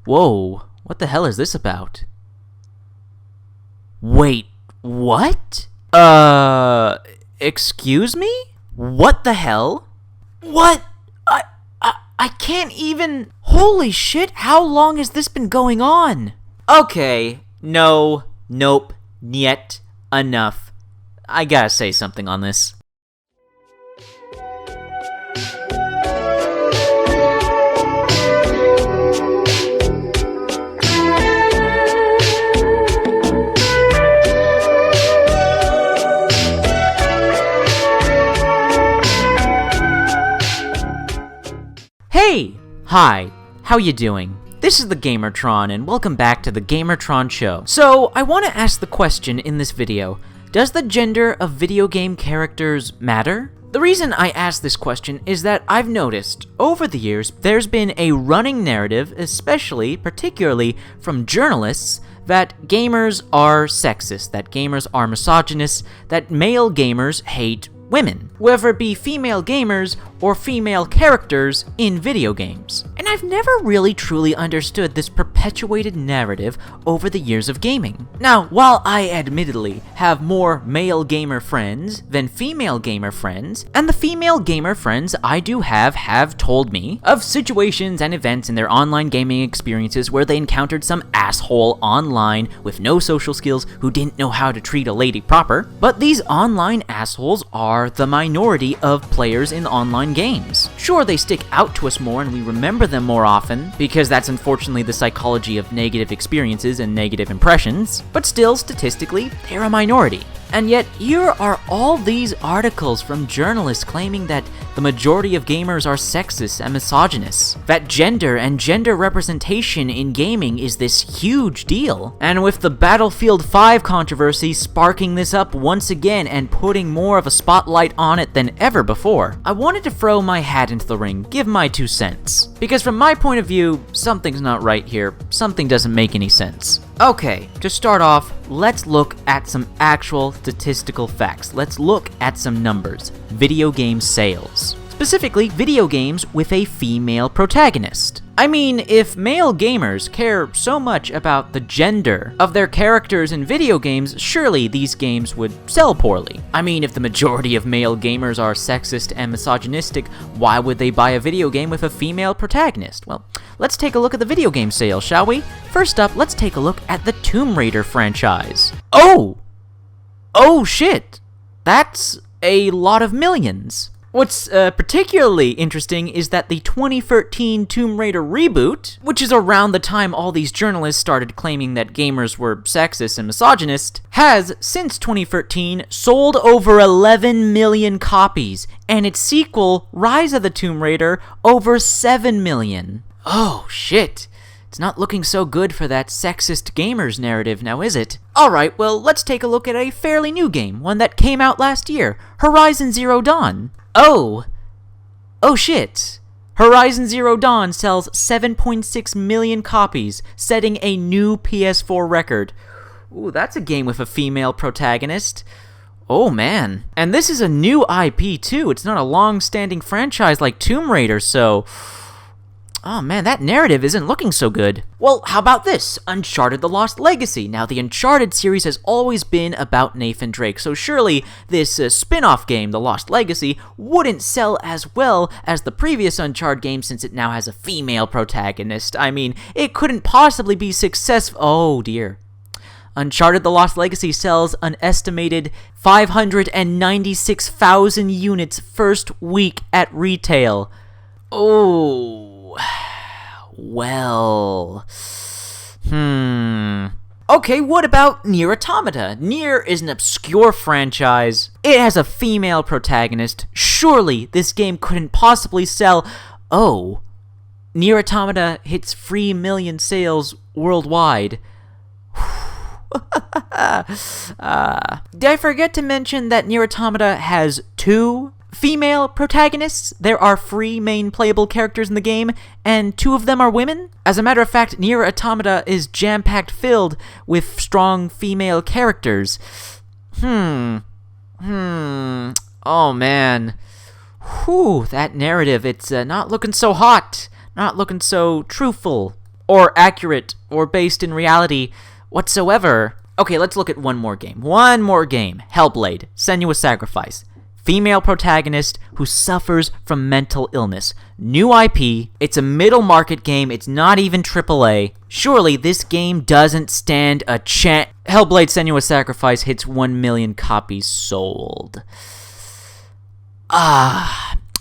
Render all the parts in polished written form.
Whoa, what the hell is this about? Wait, what? Excuse me? What the hell? What? I can't even... Holy shit, how long has this been going on? Okay, no, nope, niet, enough. I gotta say something on this. Hey! Hi, how you doing? This is the Gamertron, and welcome back to the Gamertron Show. So, I want to ask the question in this video, does the gender of video game characters matter? The reason I ask this question is that I've noticed, over the years, there's been a running narrative, particularly from journalists, that gamers are sexist, that gamers are misogynist, that male gamers hate women, whether it be female gamers or female characters in video games. And I've never really truly understood this perpetuated narrative over the years of gaming. Now, while I admittedly have more male gamer friends than female gamer friends, and the female gamer friends I do have told me of situations and events in their online gaming experiences where they encountered some asshole online with no social skills who didn't know how to treat a lady proper, but these online assholes are the minority of players in online games. Sure, they stick out to us more and we remember them more often, because that's unfortunately the psychology of negative experiences and negative impressions, but still, statistically, they're a minority. And yet, here are all these articles from journalists claiming that the majority of gamers are sexist and misogynist, that gender and gender representation in gaming is this huge deal, and with the Battlefield 5 controversy sparking this up once again and putting more of a spotlight on it than ever before, I wanted to throw my hat into the ring, give my 2 cents. Because from my point of view, something's not right here, something doesn't make any sense. Okay, to start off, let's look at some actual statistical facts. Let's look at some numbers. Video game sales. Specifically, video games with a female protagonist. I mean, if male gamers care so much about the gender of their characters in video games, surely these games would sell poorly. I mean, if the majority of male gamers are sexist and misogynistic, why would they buy a video game with a female protagonist? Well, let's take a look at the video game sales, shall we? First up, let's take a look at the Tomb Raider franchise. Oh shit! That's a lot of millions. What's particularly interesting is that the 2013 Tomb Raider reboot, which is around the time all these journalists started claiming that gamers were sexist and misogynist, has, since 2013, sold over 11 million copies, and its sequel, Rise of the Tomb Raider, over 7 million. Oh, shit. It's not looking so good for that sexist gamers narrative now, is it? Alright, well, let's take a look at a fairly new game, one that came out last year, Horizon Zero Dawn. Oh shit. Horizon Zero Dawn sells 7.6 million copies, setting a new PS4 record. Ooh, that's a game with a female protagonist. Oh man. And this is a new IP too. It's not a long-standing franchise like Tomb Raider, so... Oh man, that narrative isn't looking so good. Well, how about this? Uncharted: The Lost Legacy. Now, the Uncharted series has always been about Nathan Drake, so surely this spin-off game, The Lost Legacy, wouldn't sell as well as the previous Uncharted game since it now has a female protagonist. I mean, it couldn't possibly be successful. Oh dear. Uncharted: The Lost Legacy sells an estimated 596,000 units first week at retail. Oh... Well... Okay, what about NIER Automata? NIER is an obscure franchise. It has a female protagonist. Surely this game couldn't possibly sell... Oh. NIER Automata hits 3 million sales worldwide. Did I forget to mention that NIER Automata has 2 female protagonists? There are 3 main playable characters in the game, and 2 of them are women? As a matter of fact, NIER Automata is jam-packed filled with strong female characters. Oh man. Whew, that narrative, it's not looking so hot. Not looking so truthful. or accurate, or based in reality whatsoever. Okay, let's look at one more game. Hellblade, Senua Sacrifice. Female protagonist who suffers from mental illness. New IP, it's a middle market game, it's not even AAA. Surely this game doesn't stand a chance. Hellblade Senua Sacrifice hits 1 million copies sold.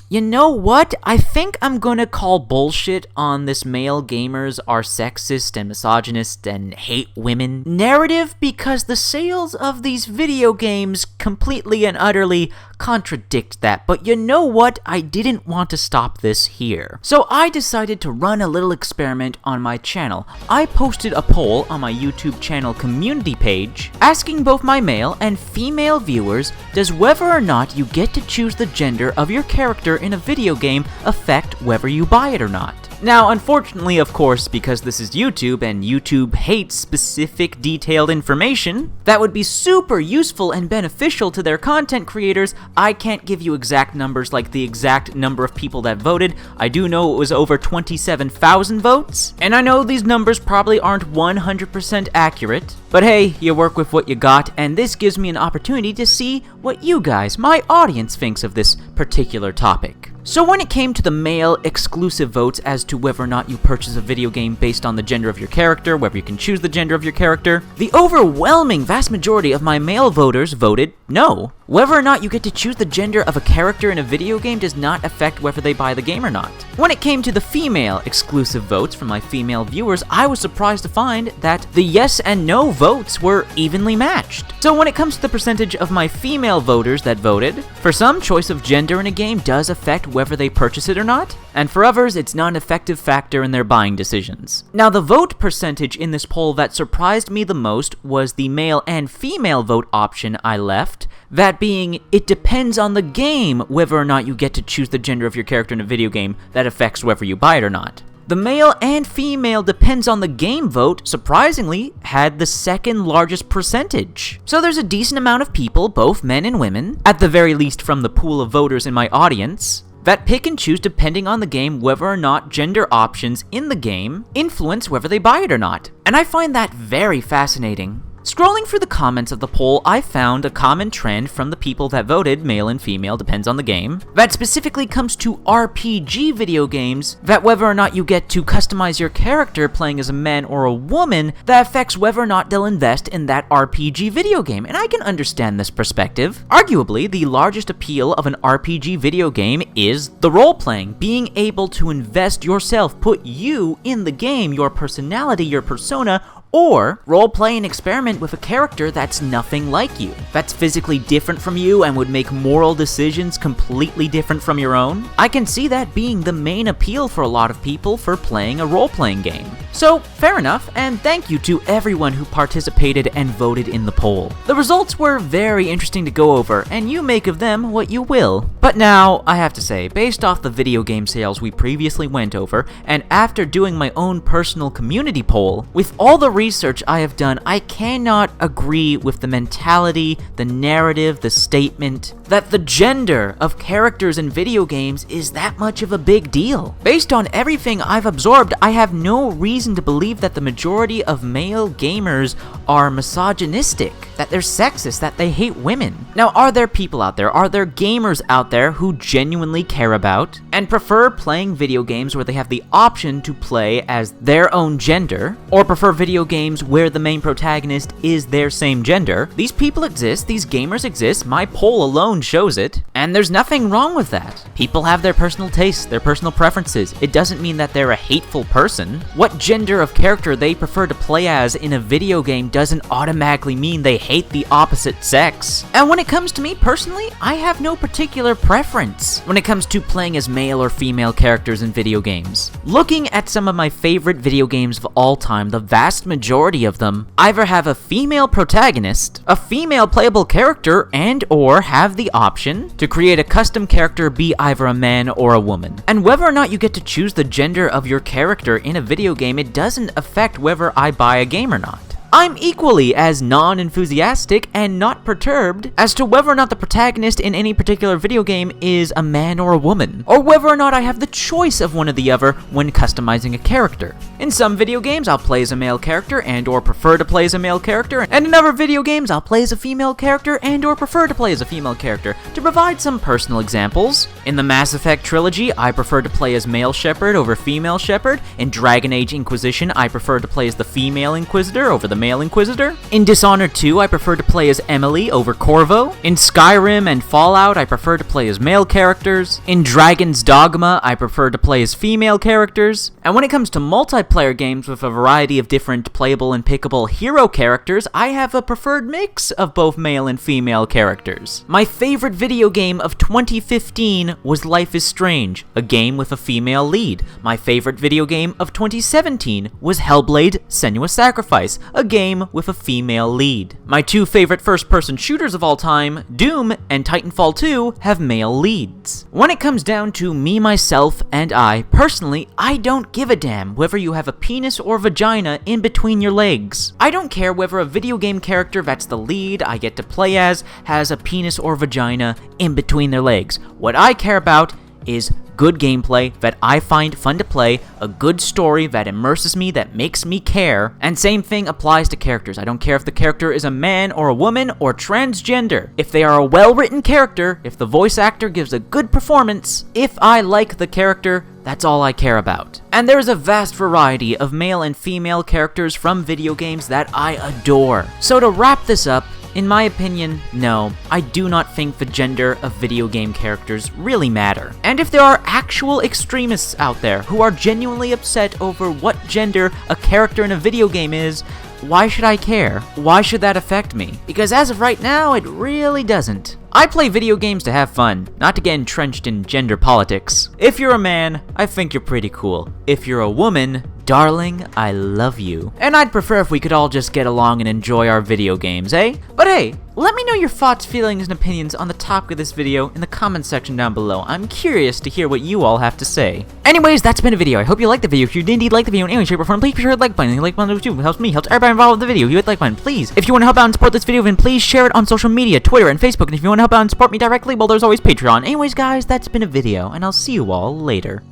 You know what? I think I'm gonna call bullshit on this male gamers are sexist and misogynist and hate women narrative, because the sales of these video games completely and utterly contradict that. But you know what? I didn't want to stop this here. So I decided to run a little experiment on my channel. I posted a poll on my YouTube channel community page asking both my male and female viewers, does whether or not you get to choose the gender of your character in a video game affect whether you buy it or not? Now, unfortunately, of course, because this is YouTube and YouTube hates specific detailed information that would be super useful and beneficial to their content creators, I can't give you exact numbers like the exact number of people that voted. I do know it was over 27,000 votes, and I know these numbers probably aren't 100% accurate, but hey, you work with what you got, and this gives me an opportunity to see what you guys, my audience, thinks of this particular topic. So when it came to the male exclusive votes as to whether or not you purchase a video game based on the gender of your character, whether you can choose the gender of your character, the overwhelming vast majority of my male voters voted no. Whether or not you get to choose the gender of a character in a video game does not affect whether they buy the game or not. When it came to the female exclusive votes from my female viewers, I was surprised to find that the yes and no votes were evenly matched. So when it comes to the percentage of my female voters that voted, for some, choice of gender in a game does affect whether they purchase it or not, and for others, it's not an effective factor in their buying decisions. Now, the vote percentage in this poll that surprised me the most was the male and female vote option I left, that being, it depends on the game whether or not you get to choose the gender of your character in a video game that affects whether you buy it or not. The male and female depends on the game vote, surprisingly, had the second largest percentage. So there's a decent amount of people, both men and women, at the very least from the pool of voters in my audience, that pick and choose depending on the game whether or not gender options in the game influence whether they buy it or not. And I find that very fascinating. Scrolling through the comments of the poll, I found a common trend from the people that voted male and female depends on the game, that specifically comes to RPG video games, that whether or not you get to customize your character playing as a man or a woman, that affects whether or not they'll invest in that RPG video game, and I can understand this perspective. Arguably, the largest appeal of an RPG video game is the role-playing, being able to invest yourself, put you in the game, your personality, your persona, or role-play and experiment with a character that's nothing like you, that's physically different from you and would make moral decisions completely different from your own. I can see that being the main appeal for a lot of people for playing a role-playing game. So, fair enough, and thank you to everyone who participated and voted in the poll. The results were very interesting to go over, and you make of them what you will. But now, I have to say, based off the video game sales we previously went over, and after doing my own personal community poll, with all the research I have done, I cannot agree with the mentality, the narrative, the statement, that the gender of characters in video games is that much of a big deal. Based on everything I've absorbed, I have no reason to believe that the majority of male gamers are misogynistic, that they're sexist, that they hate women. Now, are there people out there, are there gamers out there who genuinely care about and prefer playing video games where they have the option to play as their own gender, or prefer video games where the main protagonist is their same gender? These people exist, these gamers exist, my poll alone shows it, and there's nothing wrong with that. People have their personal tastes, their personal preferences. It doesn't mean that they're a hateful person. What gender of character they prefer to play as in a video game doesn't automatically mean they hate the opposite sex. And when it comes to me personally, I have no particular preference when it comes to playing as male or female characters in video games. Looking at some of my favorite video games of all time, the vast majority of them either have a female protagonist, a female playable character, and or have the option to create a custom character be either a man or a woman. And whether or not you get to choose the gender of your character in a video game, it doesn't affect whether I buy a game or not. I'm equally as non-enthusiastic and not perturbed as to whether or not the protagonist in any particular video game is a man or a woman, or whether or not I have the choice of one or the other when customizing a character. In some video games, I'll play as a male character and or prefer to play as a male character, and in other video games, I'll play as a female character and or prefer to play as a female character. To provide some personal examples, in the Mass Effect trilogy, I prefer to play as male Shepard over female Shepard. In Dragon Age Inquisition, I prefer to play as the female Inquisitor over the male Inquisitor. In Dishonored 2, I prefer to play as Emily over Corvo. In Skyrim and Fallout, I prefer to play as male characters. In Dragon's Dogma, I prefer to play as female characters. And when it comes to multiplayer games with a variety of different playable and pickable hero characters, I have a preferred mix of both male and female characters. My favorite video game of 2015 was Life is Strange, a game with a female lead. My favorite video game of 2017 was Hellblade: Senua's Sacrifice, a game with a female lead. My two favorite first-person shooters of all time, Doom and Titanfall 2, have male leads. When it comes down to me, myself, and I, personally, I don't give a damn whether you have a penis or vagina in between your legs. I don't care whether a video game character that's the lead I get to play as has a penis or vagina in between their legs. What I care about is good gameplay that I find fun to play, a good story that immerses me, that makes me care, and same thing applies to characters. I don't care if the character is a man or a woman or transgender. If they are a well-written character, if the voice actor gives a good performance, if I like the character, that's all I care about. And there's a vast variety of male and female characters from video games that I adore. So to wrap this up, in my opinion, no, I do not think the gender of video game characters really matter. And if there are actual extremists out there who are genuinely upset over what gender a character in a video game is, why should I care? Why should that affect me? Because as of right now, it really doesn't. I play video games to have fun, not to get entrenched in gender politics. If you're a man, I think you're pretty cool. If you're a woman, darling, I love you. And I'd prefer if we could all just get along and enjoy our video games, eh? But hey, let me know your thoughts, feelings, and opinions on the topic of this video in the comments section down below. I'm curious to hear what you all have to say. Anyways, that's been a video. I hope you liked the video. If you did indeed like the video in any shape or form, please be sure to hit the like button. The like button helps me, helps everybody involved with the video. If you hit the like button, please. If you want to help out and support this video, then please share it on social media, Twitter and Facebook. And if you want to help out and support me directly, well, there's always Patreon. Anyways, guys, that's been a video, and I'll see you all later.